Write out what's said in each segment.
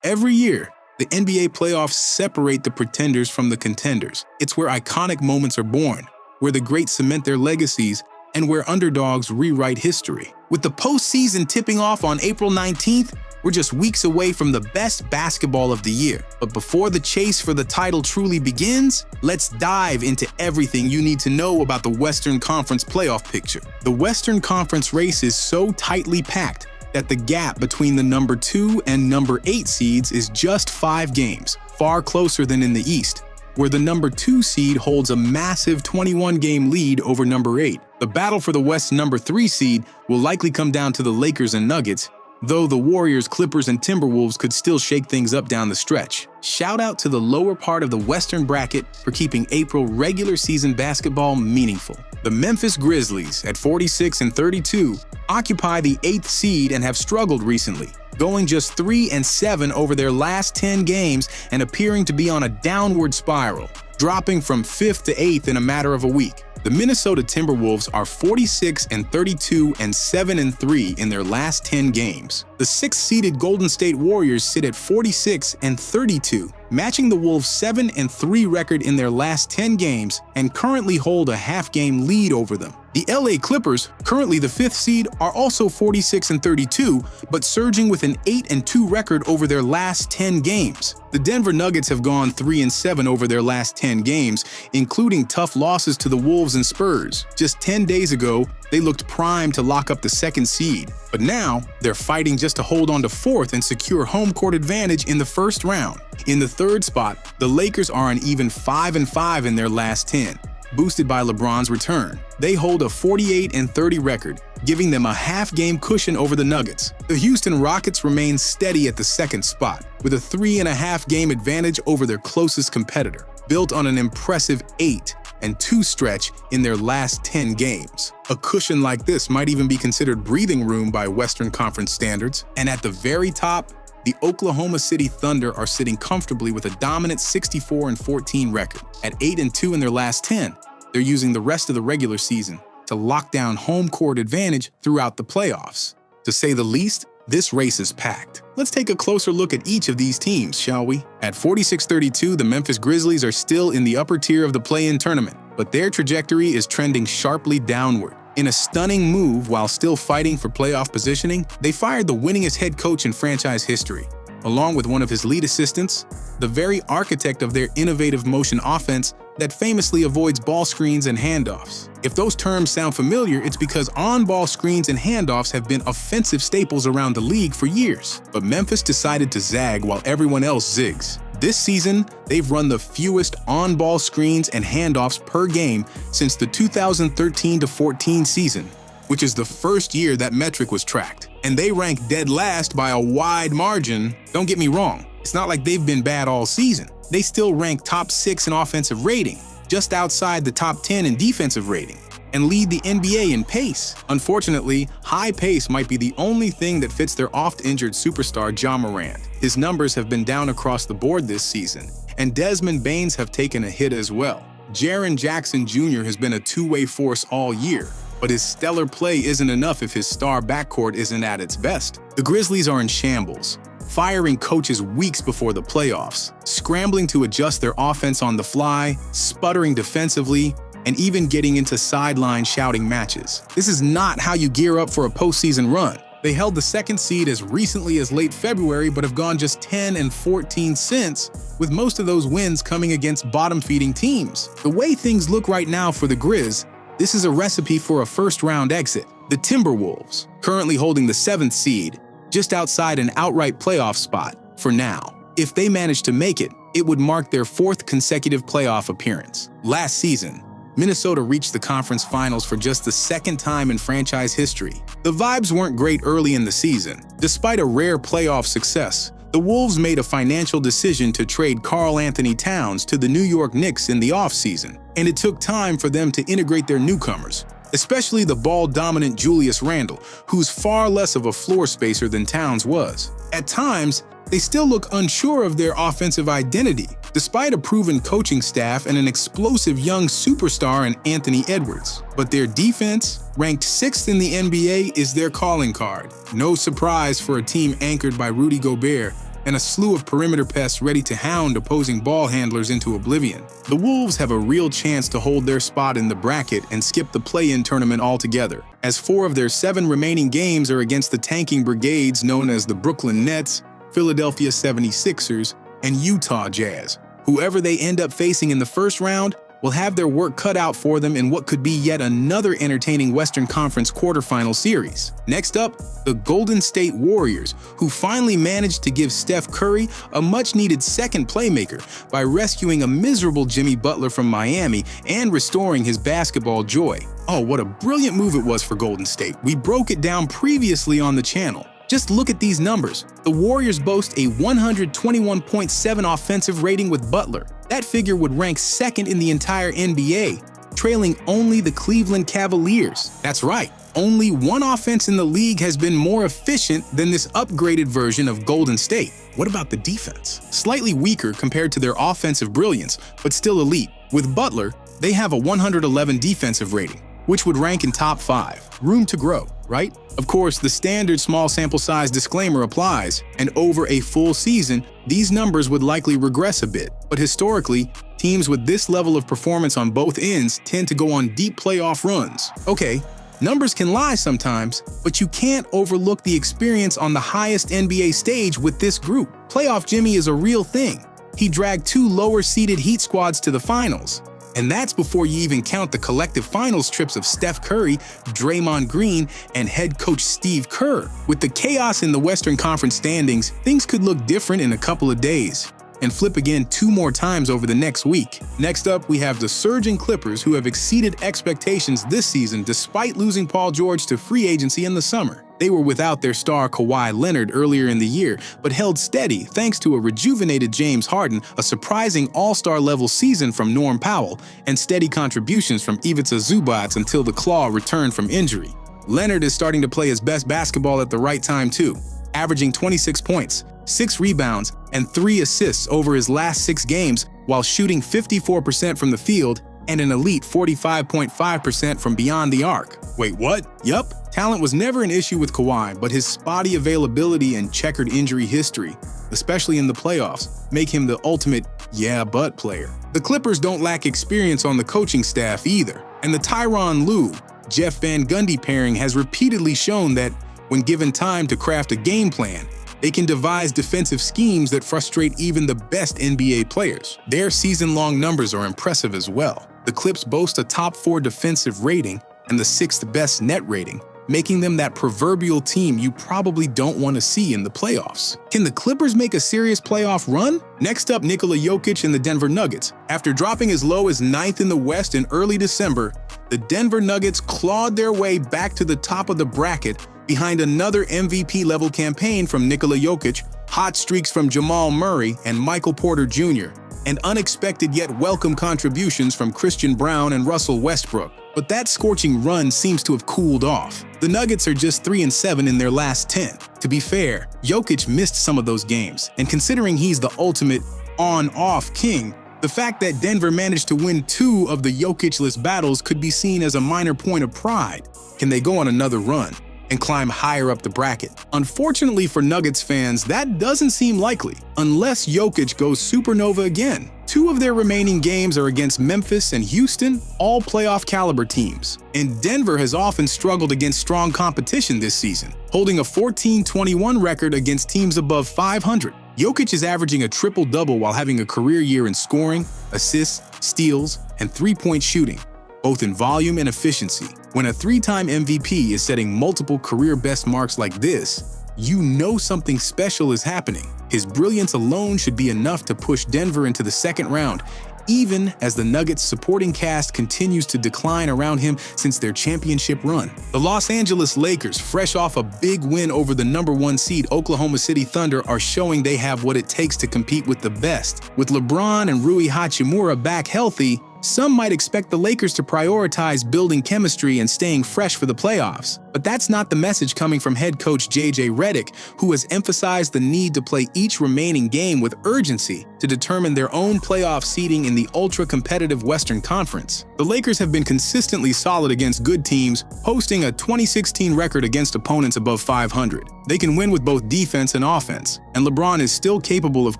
Every year, the NBA playoffs separate the pretenders from the contenders. It's where iconic moments are born, where the greats cement their legacies, and where underdogs rewrite history. With the postseason tipping off on April 19th, we're just weeks away from the best basketball of the year. But before the chase for the title truly begins, let's dive into everything you need to know about the Western Conference playoff picture. The Western Conference race is so tightly packed that the gap between the number 2 and number 8 seeds is just 5 games, far closer than in the East, where the number 2 seed holds a massive 21-game lead over number 8. The battle for the West's number 3 seed will likely come down to the Lakers and Nuggets, though the Warriors, Clippers, and Timberwolves could still shake things up down the stretch. Shout out to the lower part of the Western bracket for keeping April regular season basketball meaningful. The Memphis Grizzlies, at 46-32, occupy the 8th seed and have struggled recently, going just 3-7 over their last 10 games and appearing to be on a downward spiral, dropping from 5th to 8th in a matter of a week. The Minnesota Timberwolves are 46-32 and 7-3 in their last 10 games. The 6th-seeded Golden State Warriors sit at 46-32, matching the Wolves' 7-3 record in their last 10 games and currently hold a half-game lead over them. The LA Clippers, currently the 5th seed, are also 46-32, but surging with an 8-2 record over their last 10 games. The Denver Nuggets have gone 3-7 over their last 10 games, including tough losses to the Wolves and Spurs. Just 10 days ago, they looked primed to lock up the 2nd seed, but now they're fighting just to hold on to 4th and secure home court advantage in the first round. In the 3rd spot, the Lakers are an even 5-5 in their last 10. Boosted by LeBron's return. They hold a 48-30 record, giving them a half-game cushion over the Nuggets. The Houston Rockets remain steady at the 2nd spot, with a 3.5-game advantage over their closest competitor, built on an impressive 8-2 stretch in their last 10 games. A cushion like this might even be considered breathing room by Western Conference standards. And at the very top, the Oklahoma City Thunder are sitting comfortably with a dominant 64-14 record. At 8-2 in their last 10, they're using the rest of the regular season to lock down home court advantage throughout the playoffs. To say the least, this race is packed. Let's take a closer look at each of these teams, shall we? At 46-32, the Memphis Grizzlies are still in the upper tier of the play-in tournament, but their trajectory is trending sharply downward. In a stunning move while still fighting for playoff positioning, they fired the winningest head coach in franchise history, along with one of his lead assistants, the very architect of their innovative motion offense that famously avoids ball screens and handoffs. If those terms sound familiar, it's because on-ball screens and handoffs have been offensive staples around the league for years. But Memphis decided to zag while everyone else zigs. This season, they've run the fewest on-ball screens and handoffs per game since the 2013-14 season, which is the first year that metric was tracked. And they rank dead last by a wide margin. Don't get me wrong, it's not like they've been bad all season. They still rank top 6 in offensive rating, just outside the top 10 in defensive rating, and lead the NBA in pace. Unfortunately, high pace might be the only thing that fits their oft-injured superstar Ja Morant. His numbers have been down across the board this season, and Desmond Baines have taken a hit as well. Jaren Jackson Jr. has been a two-way force all year, but his stellar play isn't enough if his star backcourt isn't at its best. The Grizzlies are in shambles, firing coaches weeks before the playoffs, scrambling to adjust their offense on the fly, sputtering defensively, and even getting into sideline shouting matches. This is not how you gear up for a postseason run. They held the 2nd seed as recently as late February, but have gone just 10-14 since, with most of those wins coming against bottom-feeding teams. The way things look right now for the Grizz, this is a recipe for a first-round exit. The Timberwolves, currently holding the 7th seed, just outside an outright playoff spot for now. If they manage to make it, it would mark their 4th consecutive playoff appearance. Last season, Minnesota reached the conference finals for just the 2nd time in franchise history. The vibes weren't great early in the season. Despite a rare playoff success, the Wolves made a financial decision to trade Karl Anthony Towns to the New York Knicks in the offseason, and it took time for them to integrate their newcomers, especially the ball-dominant Julius Randle, who's far less of a floor spacer than Towns was. At times, they still look unsure of their offensive identity, despite a proven coaching staff and an explosive young superstar in Anthony Edwards. But their defense, ranked 6th in the NBA, is their calling card. No surprise for a team anchored by Rudy Gobert, and a slew of perimeter pests ready to hound opposing ball handlers into oblivion. The Wolves have a real chance to hold their spot in the bracket and skip the play-in tournament altogether, as 4 of their 7 remaining games are against the tanking brigades known as the Brooklyn Nets, Philadelphia 76ers, and Utah Jazz. Whoever they end up facing in the first round will have their work cut out for them in what could be yet another entertaining Western Conference quarterfinal series. Next up, the Golden State Warriors, who finally managed to give Steph Curry a much-needed second playmaker by rescuing a miserable Jimmy Butler from Miami and restoring his basketball joy. Oh, what a brilliant move it was for Golden State. We broke it down previously on the channel. Just look at these numbers. The Warriors boast a 121.7 offensive rating with Butler. That figure would rank second in the entire NBA, trailing only the Cleveland Cavaliers. That's right, only one offense in the league has been more efficient than this upgraded version of Golden State. What about the defense? Slightly weaker compared to their offensive brilliance, but still elite. With Butler, they have a 111 defensive rating, which would rank in top 5. Room to grow, right? Of course, the standard small sample size disclaimer applies, and over a full season, these numbers would likely regress a bit. But historically, teams with this level of performance on both ends tend to go on deep playoff runs. Okay, numbers can lie sometimes, but you can't overlook the experience on the highest NBA stage with this group. Playoff Jimmy is a real thing. He dragged 2 lower-seeded Heat squads to the finals. And that's before you even count the collective finals trips of Steph Curry, Draymond Green, and head coach Steve Kerr. With the chaos in the Western Conference standings, things could look different in a couple of days, and flip again 2 more times over the next week. Next up, we have the surging Clippers, who have exceeded expectations this season despite losing Paul George to free agency in the summer. They were without their star Kawhi Leonard earlier in the year, but held steady thanks to a rejuvenated James Harden, a surprising all-star level season from Norm Powell, and steady contributions from Ivica Zubac until the Claw returned from injury. Leonard is starting to play his best basketball at the right time too, averaging 26 points, 6 rebounds, and 3 assists over his last 6 games while shooting 54% from the field and an elite 45.5% from beyond the arc. Wait, what? Yup, talent was never an issue with Kawhi, but his spotty availability and checkered injury history, especially in the playoffs, make him the ultimate yeah-but player. The Clippers don't lack experience on the coaching staff either, and the Tyronn Lue, Jeff Van Gundy pairing has repeatedly shown that when given time to craft a game plan, they can devise defensive schemes that frustrate even the best NBA players. Their season-long numbers are impressive as well. The Clips boast a top 4 defensive rating and the 6th best net rating, making them that proverbial team you probably don't want to see in the playoffs. Can the Clippers make a serious playoff run? Next up, Nikola Jokic and the Denver Nuggets. After dropping as low as 9th in the West in early December, the Denver Nuggets clawed their way back to the top of the bracket behind another MVP-level campaign from Nikola Jokic, hot streaks from Jamal Murray and Michael Porter Jr., and unexpected yet welcome contributions from Christian Brown and Russell Westbrook. But that scorching run seems to have cooled off. The Nuggets are just 3-7 in their last 10. To be fair, Jokic missed some of those games, and considering he's the ultimate on-off king, the fact that Denver managed to win 2 of the Jokic-less battles could be seen as a minor point of pride. Can they go on another run and climb higher up the bracket? Unfortunately for Nuggets fans, that doesn't seem likely, unless Jokic goes supernova again. 2 of their remaining games are against Memphis and Houston, all playoff caliber teams. And Denver has often struggled against strong competition this season, holding a 14-21 record against teams above 500. Jokic is averaging a triple-double while having a career year in scoring, assists, steals, and 3-point shooting, both in volume and efficiency. When a 3-time MVP is setting multiple career best marks like this, you know something special is happening. His brilliance alone should be enough to push Denver into the second round, even as the Nuggets' supporting cast continues to decline around him since their championship run. The Los Angeles Lakers, fresh off a big win over the #1 seed Oklahoma City Thunder, are showing they have what it takes to compete with the best. With LeBron and Rui Hachimura back healthy, Some might expect the Lakers to prioritize building chemistry and staying fresh for the playoffs, but that's not the message coming from head coach J.J. Redick, who has emphasized the need to play each remaining game with urgency to determine their own playoff seeding in the ultra-competitive Western Conference. The Lakers have been consistently solid against good teams, posting a 2016 record against opponents above 500. They can win with both defense and offense, and LeBron is still capable of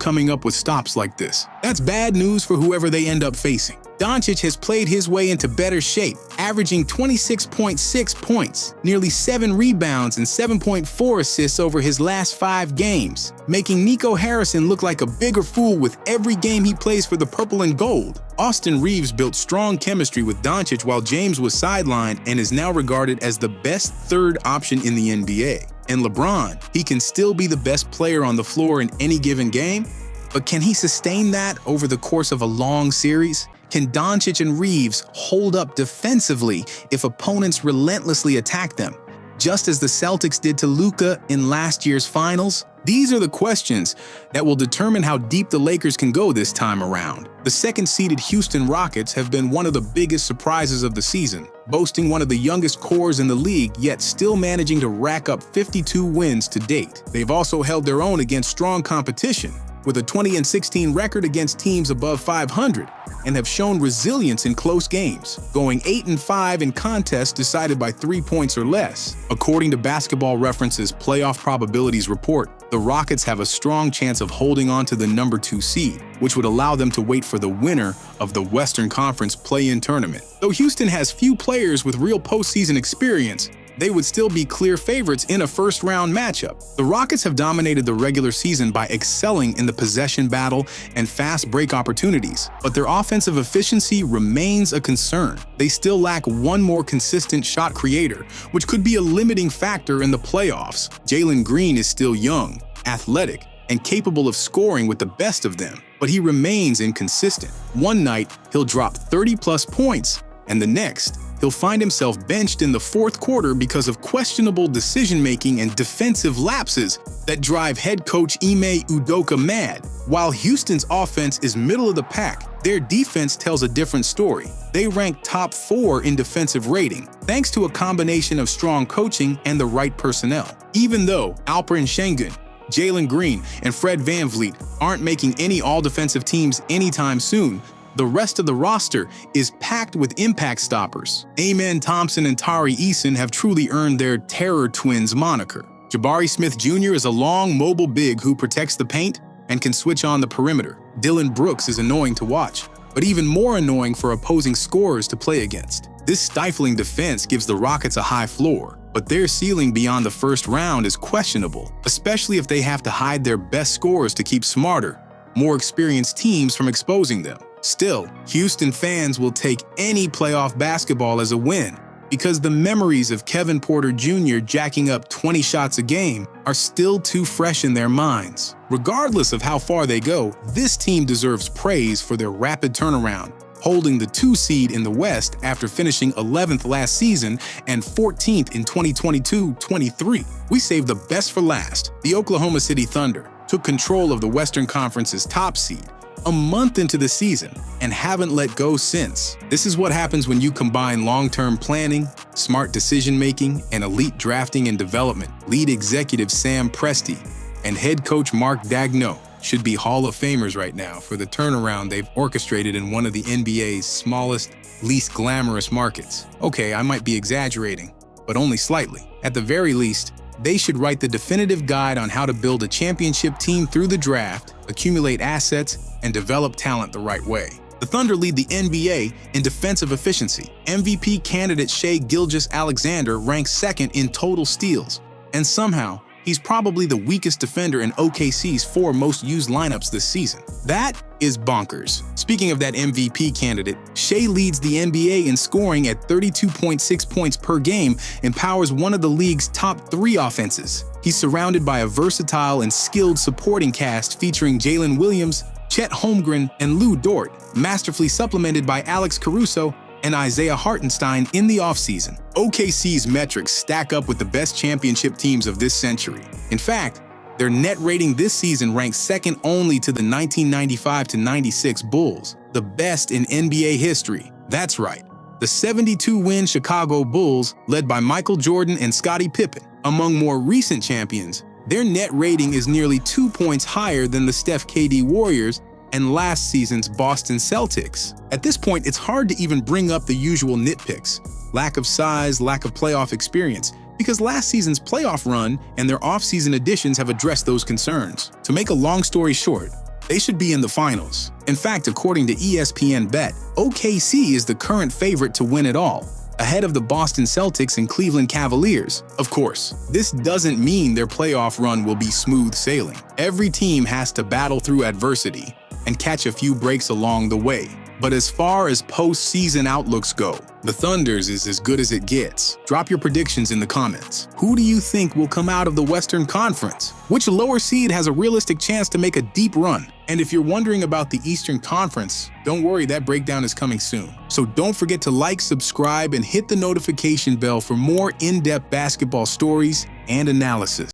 coming up with stops like this. That's bad news for whoever they end up facing. Doncic has played his way into better shape, averaging 26.6 points, nearly 7 rebounds, and 7.4 assists over his last 5 games, making Nico Harrison look like a bigger fool with every game he plays for the purple and gold. Austin Reeves built strong chemistry with Doncic while James was sidelined and is now regarded as the best third option in the NBA. And LeBron, he can still be the best player on the floor in any given game, but can he sustain that over the course of a long series? Can Doncic and Reeves hold up defensively if opponents relentlessly attack them, just as the Celtics did to Luka in last year's finals? These are the questions that will determine how deep the Lakers can go this time around. The second-seeded Houston Rockets have been one of the biggest surprises of the season, boasting one of the youngest cores in the league, yet still managing to rack up 52 wins to date. They've also held their own against strong competition, with a 20-16 record against teams above 500, and have shown resilience in close games, going 8-5 in contests decided by 3 points or less. According to Basketball Reference's Playoff Probabilities report, the Rockets have a strong chance of holding on to the number 2 seed, which would allow them to wait for the winner of the Western Conference play-in tournament. Though Houston has few players with real postseason experience, they would still be clear favorites in a first-round matchup. The Rockets have dominated the regular season by excelling in the possession battle and fast break opportunities, but their offensive efficiency remains a concern. They still lack one more consistent shot creator, which could be a limiting factor in the playoffs. Jalen Green is still young, athletic, and capable of scoring with the best of them, but he remains inconsistent. One night, he'll drop 30-plus points, and the next, he'll find himself benched in the fourth quarter because of questionable decision-making and defensive lapses that drive head coach Ime Udoka mad. While Houston's offense is middle of the pack, their defense tells a different story. They rank top 4 in defensive rating, thanks to a combination of strong coaching and the right personnel. Even though Alperen Şengün, Jalen Green, and Fred VanVleet aren't making any all-defensive teams anytime soon, the rest of the roster is packed with impact stoppers. Amen Thompson and Tari Eason have truly earned their Terror Twins moniker. Jabari Smith Jr. is a long, mobile big who protects the paint and can switch on the perimeter. Dylan Brooks is annoying to watch, but even more annoying for opposing scorers to play against. This stifling defense gives the Rockets a high floor, but their ceiling beyond the first round is questionable, especially if they have to hide their best scorers to keep smarter, more experienced teams from exposing them. Still, Houston fans will take any playoff basketball as a win because the memories of Kevin Porter Jr. jacking up 20 shots a game are still too fresh in their minds. Regardless of how far they go, this team deserves praise for their rapid turnaround, holding the 2 seed in the West after finishing 11th last season and 14th in 2022-23. We saved the best for last. The Oklahoma City Thunder took control of the Western Conference's top seed a month into the season and haven't let go since. This is what happens when you combine long-term planning, smart decision-making, and elite drafting and development. Lead executive Sam Presti and head coach Mark Daigneault should be Hall of Famers right now for the turnaround they've orchestrated in one of the NBA's smallest, least glamorous markets. Okay, I might be exaggerating, but only slightly. At the very least, they should write the definitive guide on how to build a championship team through the draft, accumulate assets, and develop talent the right way. The Thunder lead the NBA in defensive efficiency. MVP candidate Shai Gilgeous-Alexander ranks second in total steals, and somehow, he's probably the weakest defender in OKC's 4 most used lineups this season. That is bonkers. Speaking of that MVP candidate, Shai leads the NBA in scoring at 32.6 points per game and powers one of the league's top 3 offenses. He's surrounded by a versatile and skilled supporting cast featuring Jalen Williams, Chet Holmgren, and Lou Dort, masterfully supplemented by Alex Caruso and Isaiah Hartenstein in the offseason. OKC's metrics stack up with the best championship teams of this century. In fact, Their net rating this season ranks second only to the 1995-96 Bulls, the best in NBA history. That's right, the 72-win Chicago Bulls, led by Michael Jordan and Scottie Pippen. Among more recent champions, their net rating is nearly 2 points higher than the Steph KD Warriors and last season's Boston Celtics. At this point, it's hard to even bring up the usual nitpicks: lack of size, lack of playoff experience, because last season's playoff run and their off-season additions have addressed those concerns. To make a long story short, they should be in the finals. In fact, according to ESPN Bet, OKC is the current favorite to win it all, ahead of the Boston Celtics and Cleveland Cavaliers. Of course, this doesn't mean their playoff run will be smooth sailing. Every team has to battle through adversity and catch a few breaks along the way. But as far as postseason outlooks go, the Thunder's is as good as it gets. Drop your predictions in the comments. Who do you think will come out of the Western Conference? Which lower seed has a realistic chance to make a deep run? And if you're wondering about the Eastern Conference, don't worry, that breakdown is coming soon. So don't forget to like, subscribe, and hit the notification bell for more in-depth basketball stories and analysis.